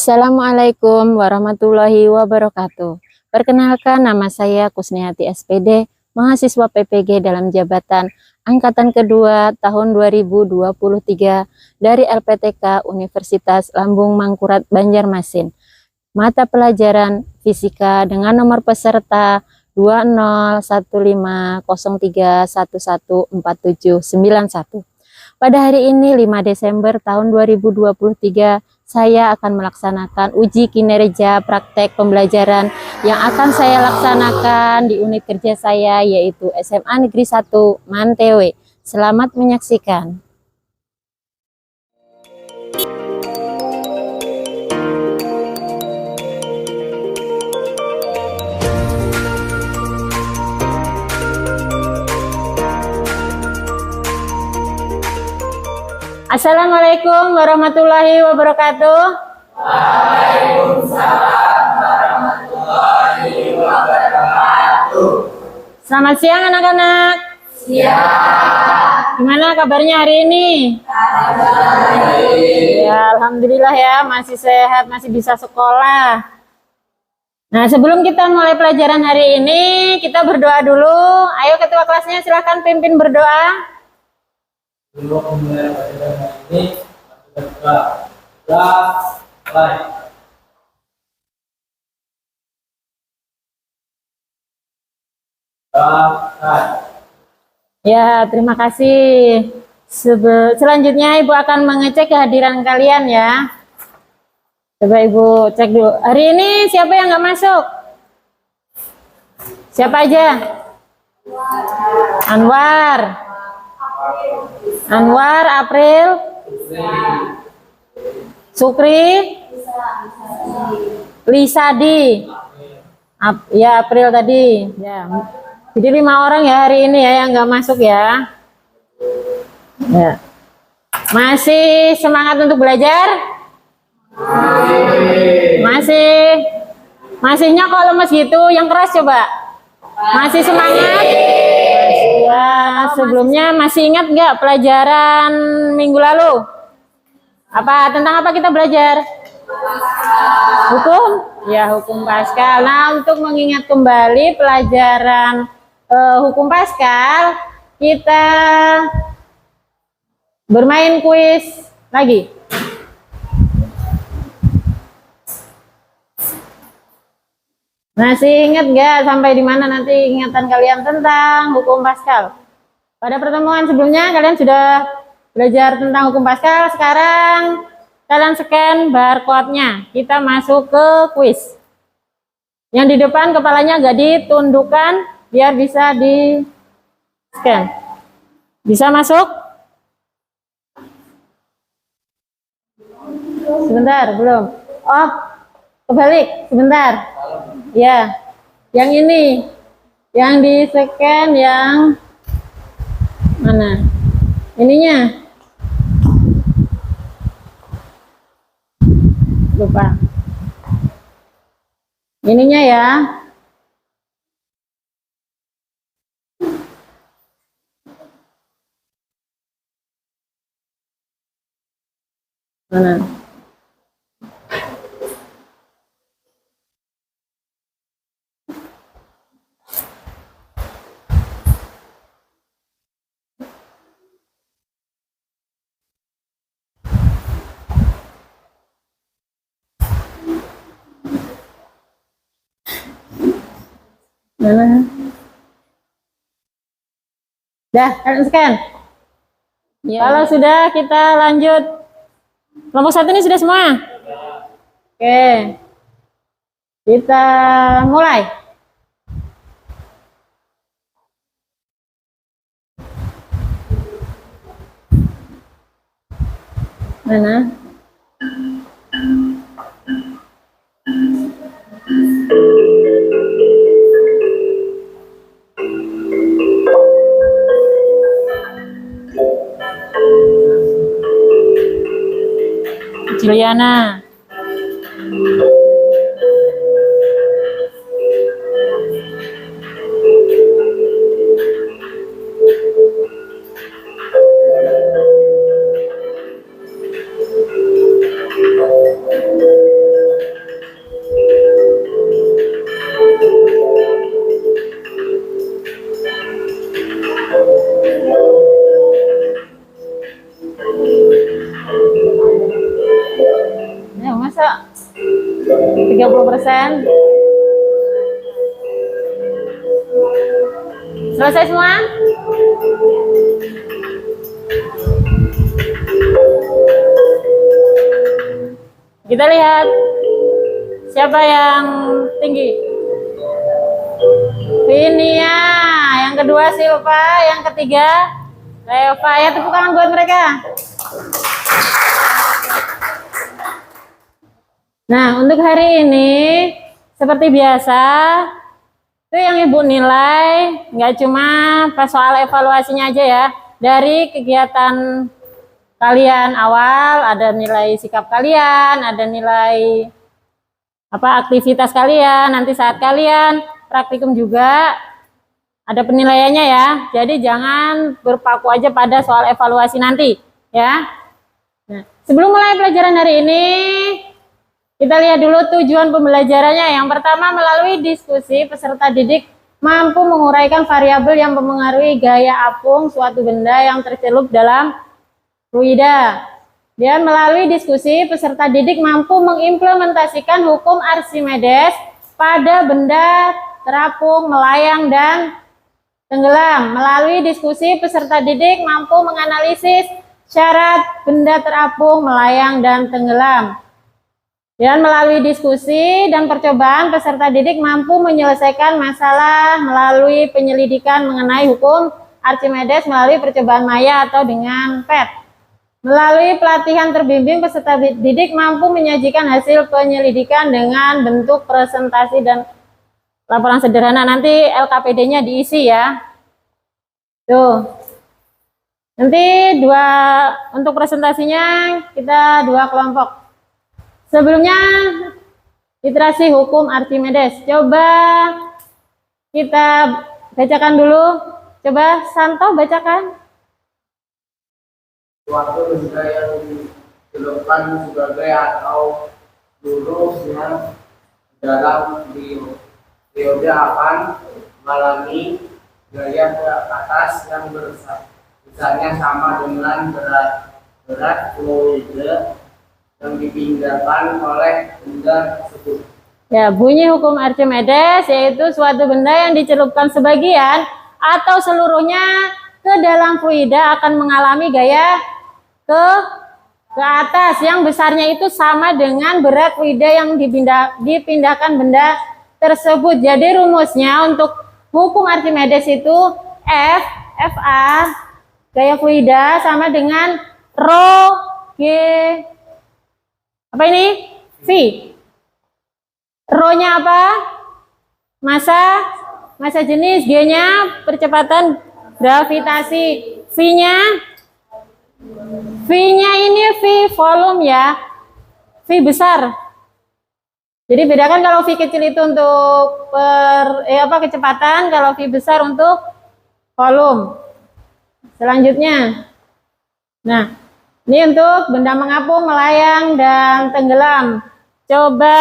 Assalamualaikum warahmatullahi wabarakatuh. Perkenalkan, nama saya Kusniati SPD, mahasiswa PPG dalam jabatan Angkatan Kedua tahun 2023 dari LPTK Universitas Lambung Mangkurat Banjarmasin. Mata pelajaran Fisika dengan nomor peserta 201503114791. Pada hari ini 5 Desember tahun 2023, saya akan melaksanakan uji kinerja praktek pembelajaran yang akan saya laksanakan di unit kerja saya, yaitu SMA Negeri 1 Mantewe. Selamat menyaksikan. Assalamualaikum warahmatullahi wabarakatuh. Waalaikumsalam warahmatullahi wabarakatuh. Selamat siang anak-anak. Siang. Gimana kabarnya hari ini? Ya, alhamdulillah ya, masih sehat, masih bisa sekolah. Nah, sebelum kita mulai pelajaran hari ini, kita berdoa dulu. Ayo ketua kelasnya silahkan pimpin berdoa. Sebelum memulai pelajaran hari ini, kita berdoa. Ya, terima kasih. Selanjutnya Ibu akan mengecek kehadiran kalian ya. Coba Ibu cek dulu. Hari ini siapa yang nggak masuk? Siapa aja? Anwar, April, Sukri, Lisadi, ya April tadi. Ya. Jadi 5 orang ya hari ini ya yang nggak masuk ya. Ya. Masih semangat untuk belajar? Masihnya kok lemes gitu, yang keras coba. Masih semangat? Ya, sebelumnya masih ingat nggak pelajaran minggu lalu? Tentang apa kita belajar? Hukum? Ya, hukum Paskal. Nah, untuk mengingat kembali pelajaran hukum Paskal, kita bermain kuis lagi. Masih ingat nggak sampai di mana nanti ingatan kalian tentang hukum Paskal? Pada pertemuan sebelumnya kalian sudah belajar tentang hukum Paskal. Sekarang kalian scan barcode-nya. Kita masuk ke kuis. Yang di depan kepalanya agak ditundukkan biar bisa di scan. Bisa masuk? Sebentar, belum. Oh, kebalik, sebentar. Ya, yang ini, yang di scan yang mana? Ininya. Lupa. Ininya ya. Mana? Mana? Dah, kalian scan. Ya. Kalau sudah, kita lanjut. Kelompok 1 ini sudah semua? Oke. Kita mulai. Mana? Juliana. 30%. Selesai semua? Kita lihat siapa yang tinggi. Vinia, yang kedua Silva, yang ketiga Reva. Ya, tepuk tangan buat mereka. Nah, untuk hari ini seperti biasa itu yang Ibu nilai nggak cuma pas soal evaluasinya aja ya, dari kegiatan kalian awal ada nilai sikap kalian, ada nilai aktivitas kalian, nanti saat kalian praktikum juga ada penilaiannya ya. Jadi jangan berpaku aja pada soal evaluasi nanti ya. Nah, sebelum mulai pelajaran hari ini, kita lihat dulu tujuan pembelajarannya. Yang pertama, melalui diskusi peserta didik mampu menguraikan variabel yang mempengaruhi gaya apung suatu benda yang tercelup dalam fluida. Dan melalui diskusi peserta didik mampu mengimplementasikan hukum Archimedes pada benda terapung, melayang, dan tenggelam. Melalui diskusi peserta didik mampu menganalisis syarat benda terapung, melayang, dan tenggelam. Dan melalui diskusi dan percobaan, peserta didik mampu menyelesaikan masalah melalui penyelidikan mengenai hukum Archimedes melalui percobaan maya atau dengan PET. Melalui pelatihan terbimbing, peserta didik mampu menyajikan hasil penyelidikan dengan bentuk presentasi dan laporan sederhana. Nanti LKPD-nya diisi ya. Tuh. Nanti untuk presentasinya kita 2 kelompok. Sebelumnya, literasi hukum Archimedes. Coba kita bacakan dulu. Coba Santo bacakan. Suatu benda yang dicelupkan sebagai atau lurus yang dalam periode akan mengalami gaya ke atas yang besarnya sama dengan berat fluida yang dipindahkan oleh benda tersebut. Ya, bunyi hukum Archimedes yaitu suatu benda yang dicelupkan sebagian atau seluruhnya ke dalam fluida akan mengalami gaya ke atas yang besarnya itu sama dengan berat fluida yang dipindahkan benda tersebut. Jadi rumusnya untuk hukum Archimedes itu Fa gaya fluida sama dengan rho G apa ini? V. Rho-nya apa? Massa jenis, G-nya percepatan gravitasi, V-nya ini V volume ya. V besar. Jadi bedakan kalau V kecil itu untuk kecepatan, kalau V besar untuk volume. Selanjutnya. Nah, ini untuk benda mengapung, melayang, dan tenggelam. Coba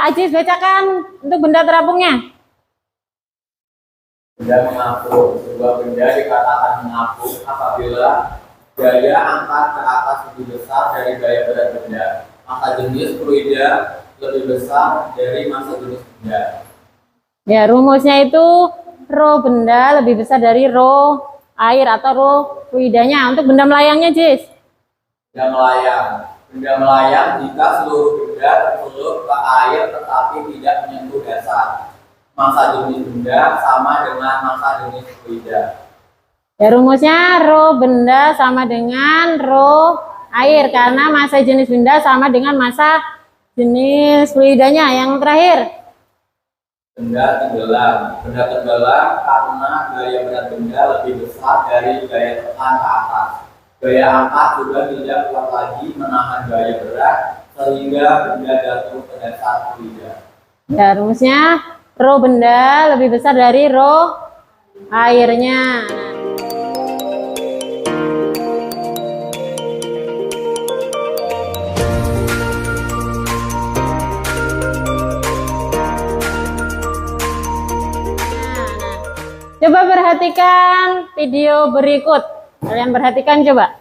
Ajis bacakan untuk benda terapungnya. Benda mengapung. Sebuah benda dikatakan mengapung apabila gaya angkat ke atas lebih besar dari gaya berat benda. Massa jenis fluida lebih besar dari massa jenis benda. Ya, rumusnya itu rho benda lebih besar dari rho air atau rho fluidanya. Untuk benda melayangnya, Jis. Benda melayang jika seluruh benda tercelup ke air tetapi tidak menyentuh dasar. Massa jenis benda sama dengan massa jenis fluida. Ya, rumusnya rho benda sama dengan rho air karena massa jenis benda sama dengan massa jenis fluidanya. Yang terakhir, benda tenggelam. Benda tenggelam karena gaya berat benda lebih besar dari gaya tekan ke atas. Gaya angkat juga tidak kuat lagi menahan gaya berat sehingga benda jatuh ke dasar fluida. ya rumusnya rho benda lebih besar dari rho airnya. Coba perhatikan video berikut. Kalian perhatikan coba.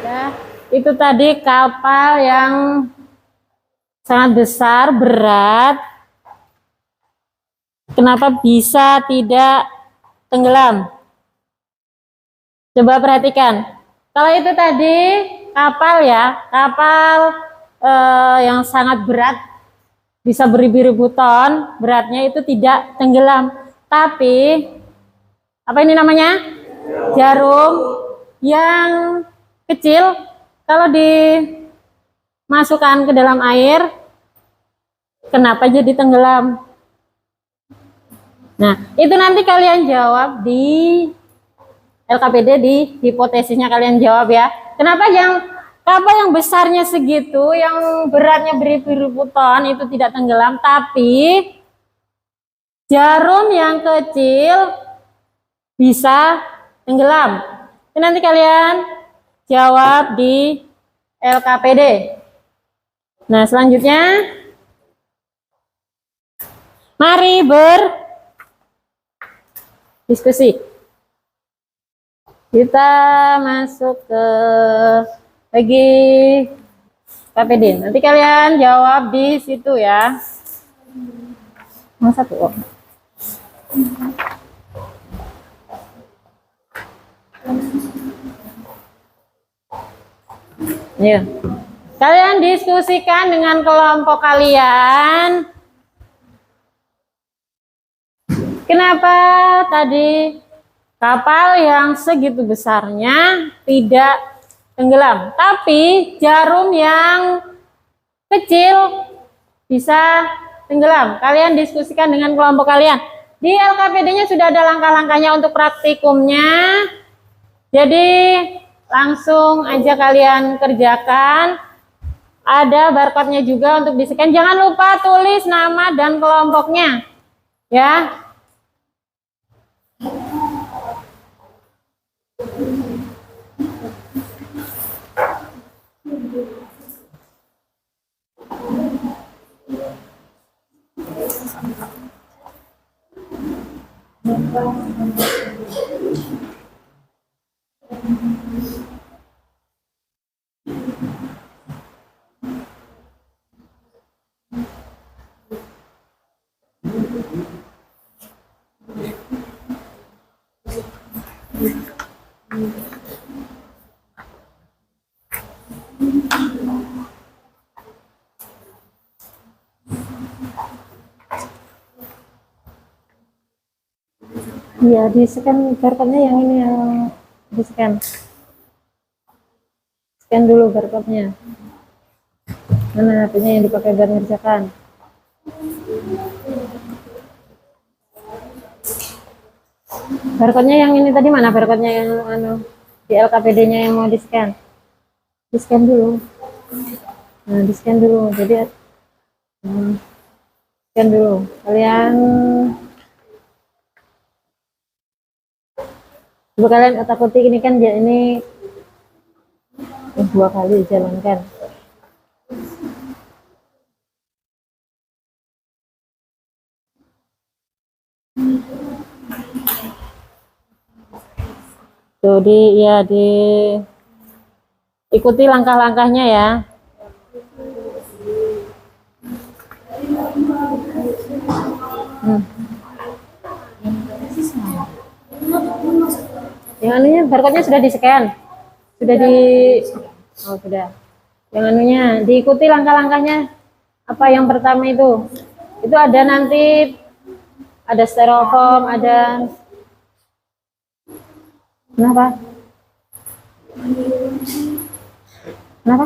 Ya, itu tadi kapal yang sangat besar, berat. Kenapa bisa tidak tenggelam? Coba perhatikan. Kalau itu tadi kapal ya, kapal yang sangat berat, bisa beribu-ribu ton, beratnya itu tidak tenggelam. Tapi apa ini namanya? Jarum yang kecil, kalau dimasukkan ke dalam air, kenapa jadi tenggelam? Nah, itu nanti kalian jawab di LKPD, di hipotesisnya kalian jawab ya. Kenapa yang kapal yang besarnya segitu, yang beratnya beribu-ribu ton itu tidak tenggelam, tapi jarum yang kecil bisa tenggelam? Itu nanti kalian jawab di LKPD. Nah, selanjutnya mari berdiskusi. Kita masuk ke lagi KPD. Nanti kalian jawab di situ ya. Yang satu. Oh. Ya. Kalian diskusikan dengan kelompok kalian. Kenapa tadi kapal yang segitu besarnya tidak tenggelam, tapi jarum yang kecil bisa tenggelam? Kalian diskusikan dengan kelompok kalian. Di LKPD-nya sudah ada langkah-langkahnya untuk praktikumnya. Jadi langsung aja kalian kerjakan. Ada barcode-nya juga untuk di-scan. Jangan lupa tulis nama dan kelompoknya. Ya. Iya, di-scan barcode-nya yang ini yang di-scan. Scan dulu barcode-nya. Mana HP-nya yang dipakai buat ngerjakan? Barcode-nya yang ini tadi mana? Barcode-nya yang di LKPD-nya yang mau di-scan. Di-scan dulu. Nah, di-scan dulu. Jadi scan dulu. Kalian coba kalian otak-atik ini kan ya, ini 2 kali jalankan. Jadi ya ikuti langkah-langkahnya ya. Yang anunya barcode-nya sudah di-scan. Sudah oh sudah. Yang anunya diikuti langkah-langkahnya. Apa yang pertama itu? Itu ada nanti ada styrofoam, ada kenapa? Kenapa?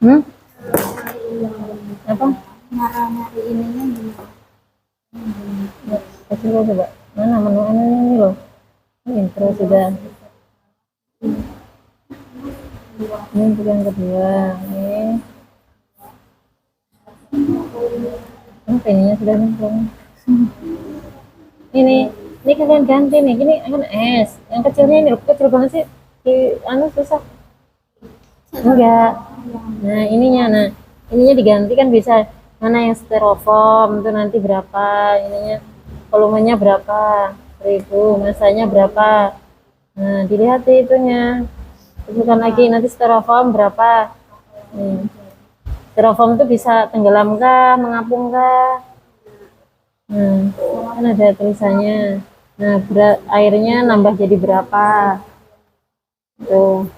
Hmm? Apa? Nyari ininya gimana? Kecil lo coba. Mana menu ini loh. Ini intro sudah. Ini untuk yang kedua. Apa ininya sudah belum? Ini kalian ganti nih. Gini kan S. Yang kecilnya ini loh, kecil banget sih. Anu susah. Enggak. Nah ininya diganti kan bisa. Mana yang styrofoam itu nanti berapa ininya, volumenya berapa, 1000, masanya berapa. Nah dilihat itunya, tentukan lagi nanti styrofoam berapa. Styrofoam itu bisa tenggelam kah, mengapung kah. Kan ada tulisannya. Nah berat airnya nambah jadi berapa tuh.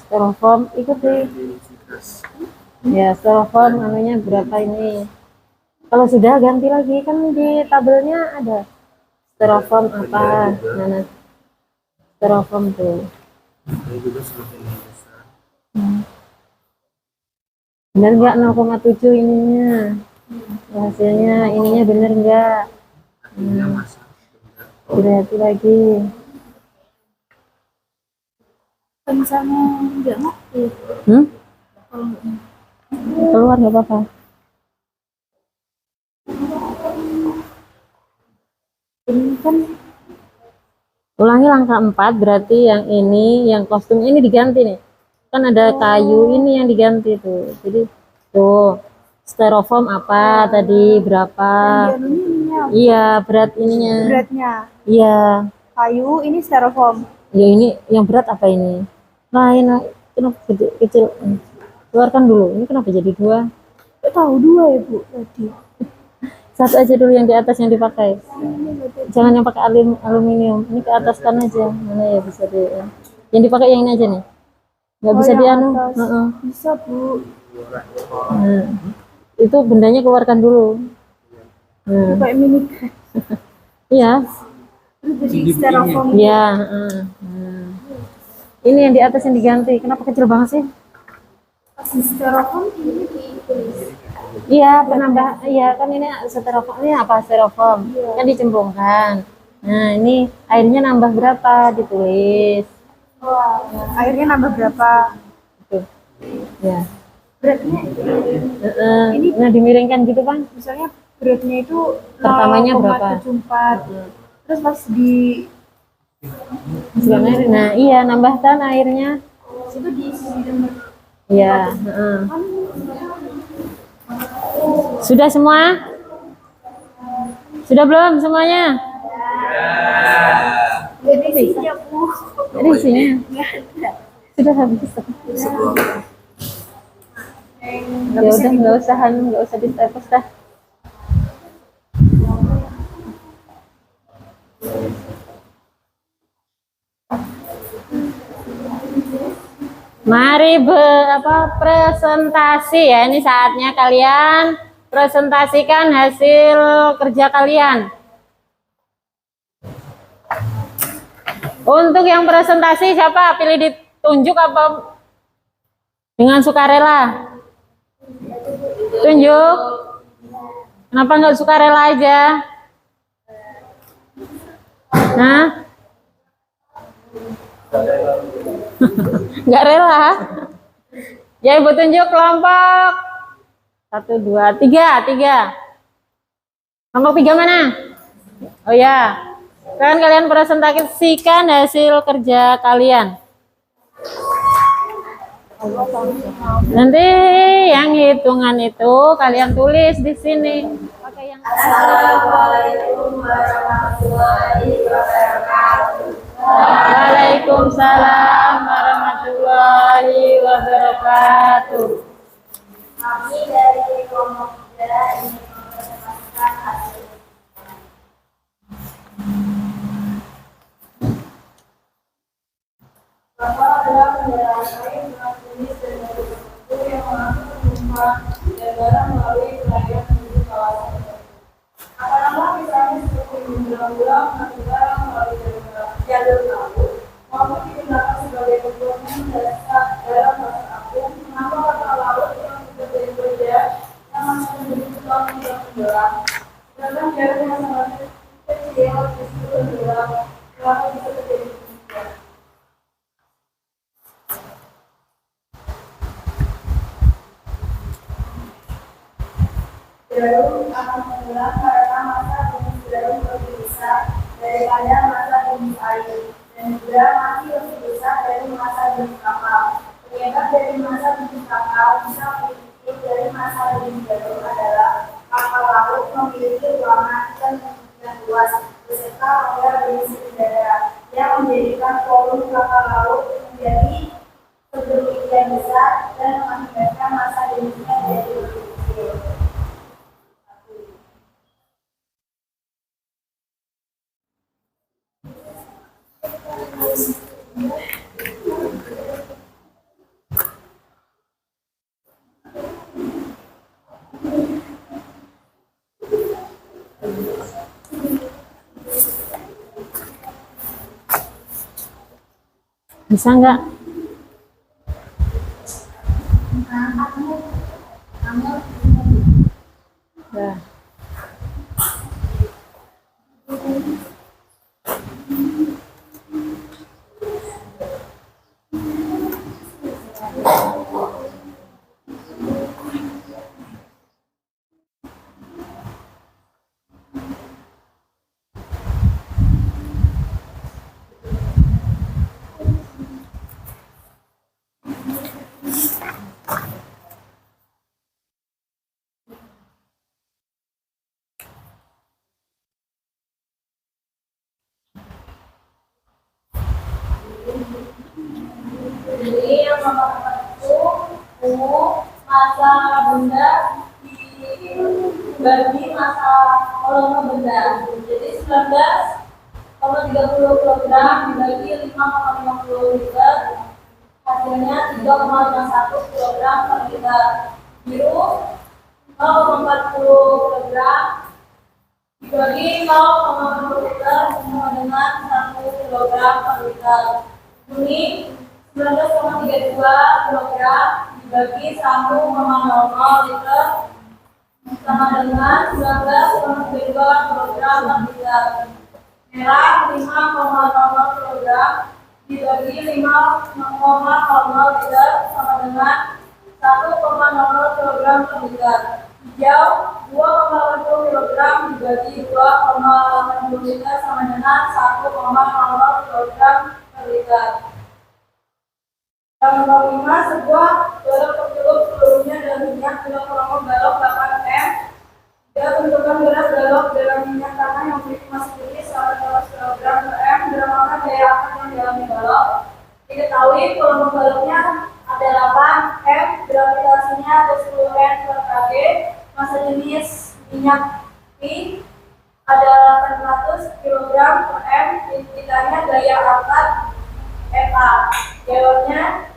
Styrofoam ikuti ya, styrofoam anunya berapa ini. Kalau sudah ganti lagi kan di tabelnya ada styrofoam apa. Nah styrofoam tuh bener nggak 0,7 ininya hasilnya, ininya bener nggak. Berarti lagi Misalnya nggak ngerti. Keluar nggak apa-apa. Ini kan Ulangi langkah 4, berarti yang ini, yang kostumnya ini diganti nih. Kan ada kayu ini yang diganti tuh. Jadi tuh styrofoam apa tadi berapa? ininya Iya, berat ininya. beratnya Iya. kayu, ini styrofoam. Ya ini yang berat apa ini? Lain, kenapa gede, kecil? Keluarkan dulu. Ini kenapa jadi 2? Tahu 2 ya Bu tadi. Satu aja dulu yang di atas yang dipakai. Jangan yang pakai aluminium. Ini ke ataskan aja. Mana ya bisa di. Yang dipakai yang ini aja nih. Nggak bisa yang dianu. atas. Bisa Bu. Nah, itu bendanya keluarkan dulu. Kayak mini. Iya. Jadi styrofoam. Iya. Ini yang di atas yang diganti. Kenapa kecil banget sih? Styrofoam ini ditulis. Iya, penambah. Iya kan ini styrofoam. Ini apa styrofoam? Kan dicemplungkan. Nah ini airnya nambah berapa ditulis. Airnya nambah berapa? Tuh. Ya. Beratnya Nah dimiringkan gitu kan? misalnya beratnya itu Pertamanya berapa? 0,74. Terus pas di Nah iya nambahkan airnya. situ diisi nomor. Iya. Sudah semua? Sudah belum semuanya? Jadi isinya Bu. Jadi isinya sudah habis. Ya udah nggak usah ditepus dah. Mari presentasi ya. Ini saatnya kalian presentasikan hasil kerja kalian. Untuk yang presentasi siapa? Pilih ditunjuk apa dengan sukarela? Tunjuk. Kenapa nggak sukarela aja? Nah, nggak rela. Ya ibu tunjuk kelompok 1, 2, 3. Kelompok 3 mana? Oh ya, kan kalian presentasikan hasil kerja kalian. Nanti yang hitungan itu kalian tulis di sini. Pakai yang Assalamualaikum warahmatullahi wabarakatuh. Waalaikumsalam Waalaikumsalam warahmatullahi wabarakatuh. Kami dari kelompok 3 ingin mempresentasikan hasil. Kapal adalah kendaraan air dengan jenis dan model tertentu yang mengangkut penumpang dan barang melalui perairan menuju kawasan tertentu. Apa-apa misalnya seperti menjelang-jelang mengangkut barang melalui jalur laut, maupun digunakan sebagai komponen dasar dalam bahasa apung, mengapa kapal laut yang berbeda yang masih menjadi tukang tidak tenggelam, sedangkan jarak yang sangat kecil justru tenggelam, kenapa bisa terjadi demikian? Jarum akan tenggelam karena massa jenis jarum lebih besar daripada massa jenis air, dan juga mati lebih besar dari massa jenis kapal. Penyebab dari massa jenis kapal bisa mengikuti dari massa jenis jarum adalah kapal laut memiliki ruangan dan kemungkinan luas beserta rongga berisi udara yang menjadikan volume kapal laut menjadi sedemikian besar dan mengakibatkan massa jenisnya jadi lebih kecil. Bisa nggak? Ya. Jadi yang nomor 4 itu massa benda dibagi massa volume benda. Jadi 19,30 kg dibagi 5,50 liter, hasilnya 3,51 kg per liter. Biru 0,40 kg dibagi 0,40 liter sama dengan 1 kg per liter. Kuning 19,32 kg dibagi 1,00 liter sama dengan 19,32 kg per liter. Merah 5,00 kg dibagi 5,00 liter sama dengan 1,00 kg per liter. Hijau 2,80 kg dibagi 2,80 liter sama dengan 1,00 kg per liter. Yang nomor 5, sebuah balok tercelup seluruhnya dalam minyak dengan volume balok 8 m. Dia tentukan berat balok dalam minyak tanah yang memiliki massa jenis 100 kg per m. Berapakah daya angkat yang dialami balok? Diketahui volume baloknya ada 8 m, gravitasinya ada 10 n per kg, massa jenis minyak P ada 800 kg per m. Ditanya daya angkat FA. Jawabnya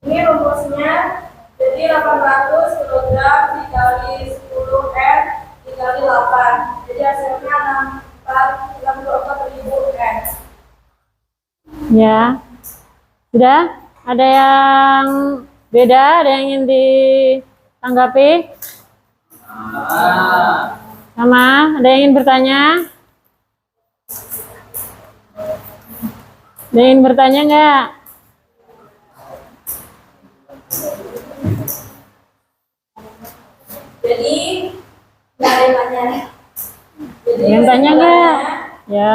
ini rumusnya, jadi 800 kg dikali 10 n dikali 8, jadi hasilnya 64.000 n. Ya. Sudah? Ada yang beda? Ada yang ingin ditanggapi? Sama? Ada yang ingin bertanya? Ada yang ingin bertanya nggak? Jadi nggak ada yang tanya. Jadi Yang tanya nggak? Ya.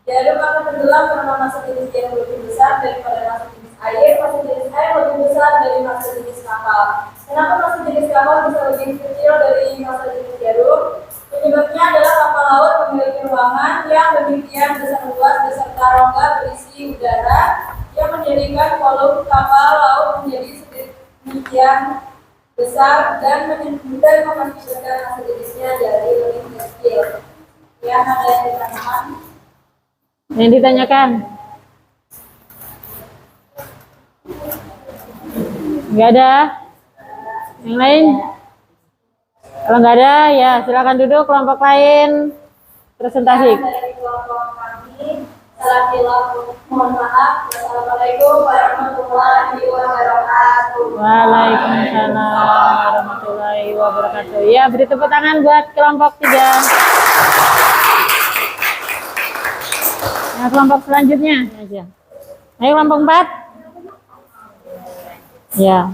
jarum akan tenggelam karena massa jenis jarum lebih besar daripada massa jenis air. Massa jenis air lebih besar dari massa jenis kapal. Kenapa massa jenis kapal bisa lebih kecil dari massa jenis jarum? Penyebabnya adalah kapal laut memiliki ruangan yang demikian besar luas beserta rongga berisi udara sebagian besar dan menghindari memastikan hasil jenisnya dari lebih kecil. Ya, ada yang ditanyakan? Yang ditanyakan? Nggak ada? Yang lain? Kalau nggak ada, ya silakan duduk. Kelompok lain presentasi. Dari kelompok kami, mohon maaf. Wassalamualaikum warahmatullahi wabarakatuh. Waalaikumsalam warahmatullahi wabarakatuh. Ya, beri tepuk tangan buat kelompok 3. Nah, kelompok selanjutnya aja. Ayo kelompok 4. Ya,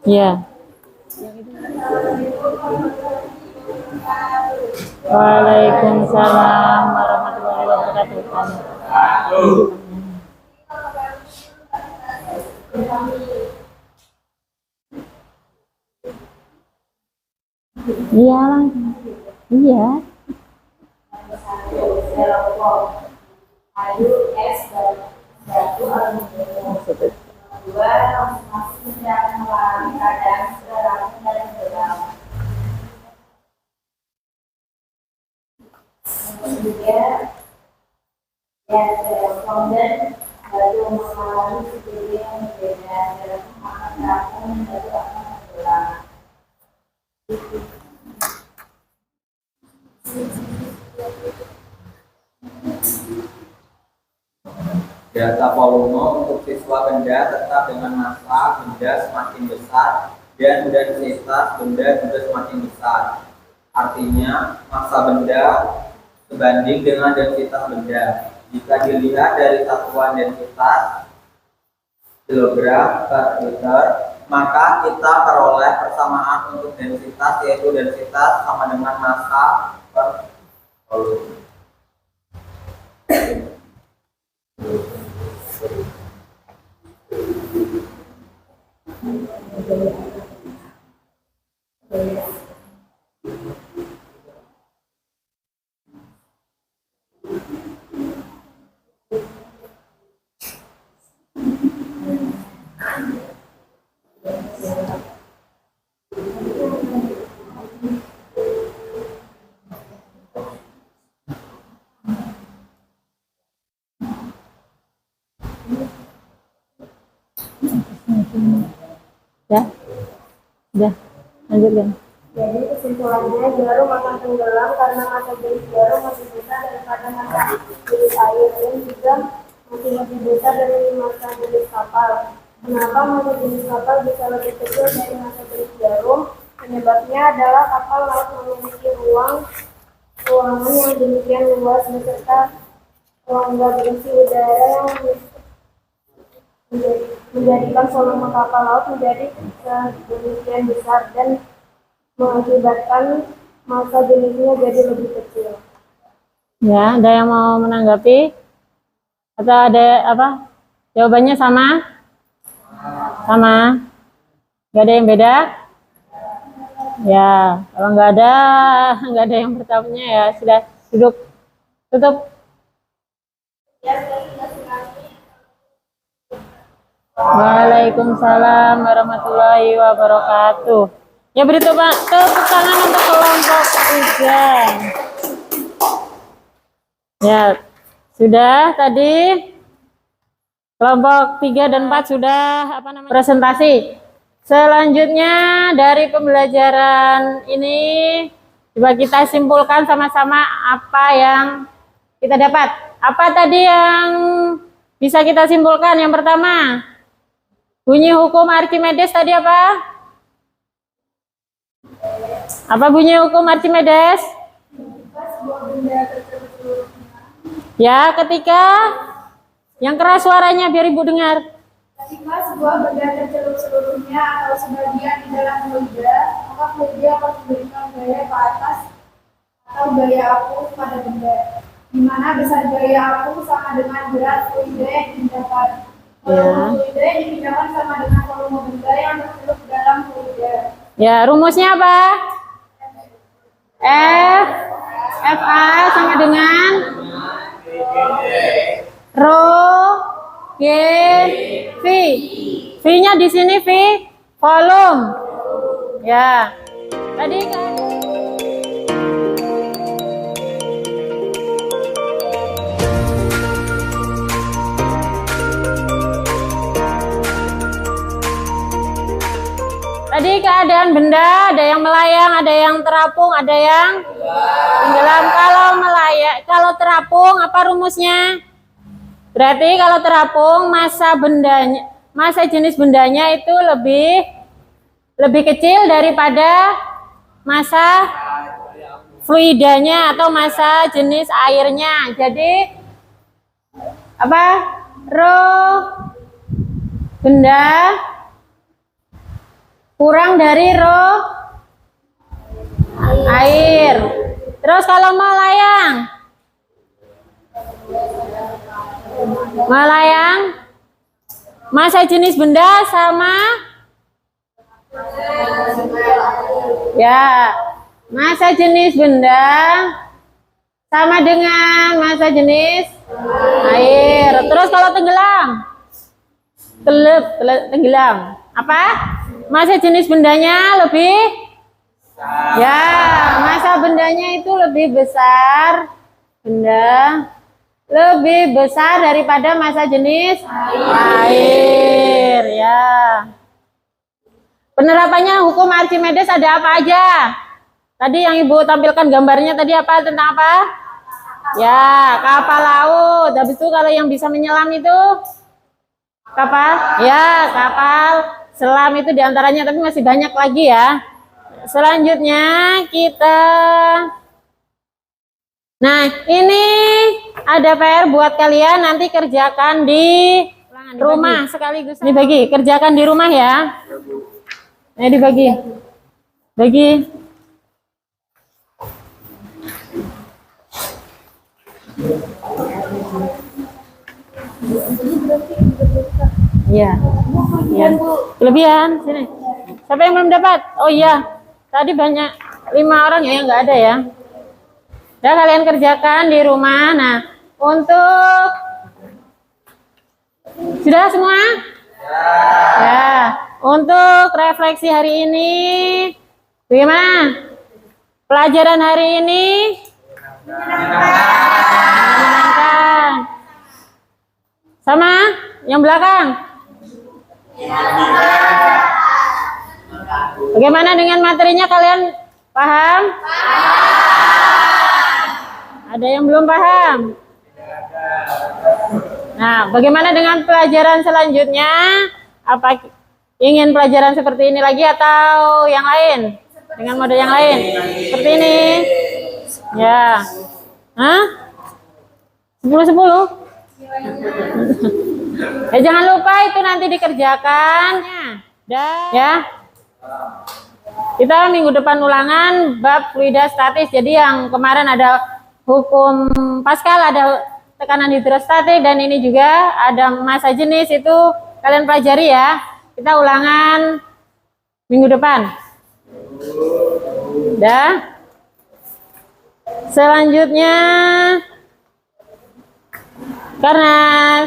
ya. Waalaikumsalam warahmatullahi wabarakatuh. Iya lah. Iya. Ayu S dan satu aluminium. Dua masing-masing sedang mengalami keadaan sederhana dan berat. Ketiga, yang responden baru mengalami situasi yang berbeda dalam akan tahun baru akan berulang. Data volume untuk siswa benda tetap dengan massa benda semakin besar dan densitas benda juga semakin besar. Artinya massa benda sebanding dengan densitas benda. Jika dilihat dari satuan densitas kilogram per liter, maka kita peroleh persamaan untuk densitas, yaitu densitas sama dengan massa per volume. Udah, lanjutkan. Jadi kesimpulannya jarum akan tenggelam karena massa jenis jarum masih besar daripada massa jenis air dan juga masih lebih besar dari massa jenis kapal. Kenapa massa jenis kapal bisa lebih kecil dari massa jenis jarum? Penyebabnya adalah kapal laut memiliki ruangan yang demikian luas beserta rongga berisi udara yang menjadikan volume kapal laut menjadi sedemikian besar dan mengakibatkan massa jenisnya jadi lebih kecil. Ya, ada yang mau menanggapi? Atau ada apa? Jawabannya sama? Sama? Gak ada yang beda? Ya, kalau nggak ada yang bertanya ya sudah duduk, tutup. Waalaikumsalam warahmatullahi wabarakatuh. Ya, beri tepuk tangan untuk kelompok 3. Ya, sudah tadi kelompok 3 dan 4 sudah presentasi. Selanjutnya dari pembelajaran ini coba kita simpulkan sama-sama apa yang kita dapat. Apa tadi yang bisa kita simpulkan? Yang pertama, bunyi hukum Archimedes tadi apa? Apa bunyi hukum Archimedes? Ya, ketika yang keras suaranya biar ibu dengar. Ketika sebuah benda tercelup seluruhnya atau sebagian di dalam fluida, maka fluida akan memberikan gaya ke atas atau gaya aku pada benda, di mana besar gaya aku sama dengan berat fluida yang dipindahkan. Volume fluida yang dipindahkan sama dengan volume benda yang tercelup dalam fluida. Ya, rumusnya apa? FA sama dengan rho G V. V-nya di sini V volume. Ya. Tadi kan keadaan benda, ada yang melayang, ada yang terapung, ada yang tenggelam. Kalau terapung apa rumusnya? Berarti kalau terapung masa jenis bendanya itu lebih kecil daripada massa fluidanya atau massa jenis airnya. Jadi apa? Rho benda kurang dari rho air. Terus kalau melayang massa jenis benda sama ya, massa jenis benda sama dengan massa jenis air. Terus kalau tenggelam apa? Massa jenis bendanya lebih ya, massa bendanya itu lebih besar, lebih besar daripada massa jenis air ya. Penerapannya hukum Archimedes ada apa aja? Tadi yang Ibu tampilkan gambarnya tadi apa, tentang apa? Ya, kapal laut. Habis itu kalau yang bisa menyelam itu kapal? Ya, kapal selam itu diantaranya, tapi masih banyak lagi ya. Selanjutnya nah ini ada PR buat kalian, nanti kerjakan di rumah sekaligus. Dibagi, kerjakan di rumah ya. Nah, bagi. Iya. Ya. Kelebihan sini. Siapa yang belum dapat? Oh iya. Tadi banyak 5 orang ya yang nggak ada ya. Ya, kalian kerjakan di rumah. Nah, untuk sudah semua? Ya. Untuk refleksi hari ini bagaimana? Pelajaran hari ini menyenangkan. Sama yang belakang? Bagaimana dengan materinya, kalian paham? Ada yang belum paham? Nah, bagaimana dengan pelajaran selanjutnya? Apa ingin pelajaran seperti ini lagi atau yang lain? Dengan mode yang lain? Seperti ini? Ya. Hah? 10-10? Ya, jangan lupa itu nanti dikerjakan ya. Kita minggu depan ulangan bab fluida statis. Jadi yang kemarin ada hukum Pascal, ada tekanan hidrostatik, dan ini juga ada massa jenis, itu kalian pelajari ya. Kita ulangan minggu depan. Dah. Selanjutnya, karena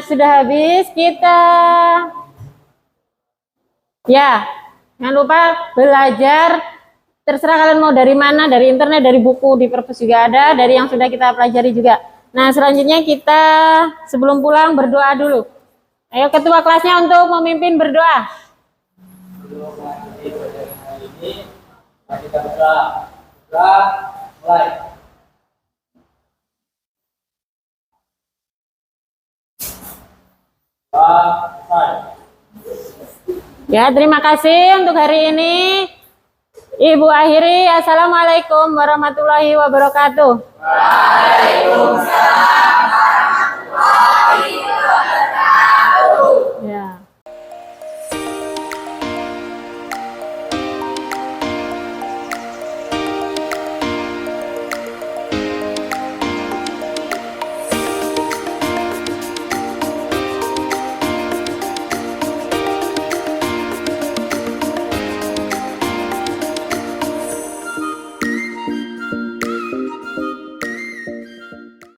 sudah habis, kita ya jangan lupa belajar. Terserah kalian mau dari mana, dari internet, dari buku di perpus juga ada, dari yang sudah kita pelajari juga. Nah, selanjutnya kita sebelum pulang berdoa dulu. Ayo ketua kelasnya untuk memimpin berdoa. Mari kita berdoa. Mulai. Ya, terima kasih untuk hari ini. Ibu akhiri, assalamualaikum warahmatullahi wabarakatuh. Waalaikumsalam.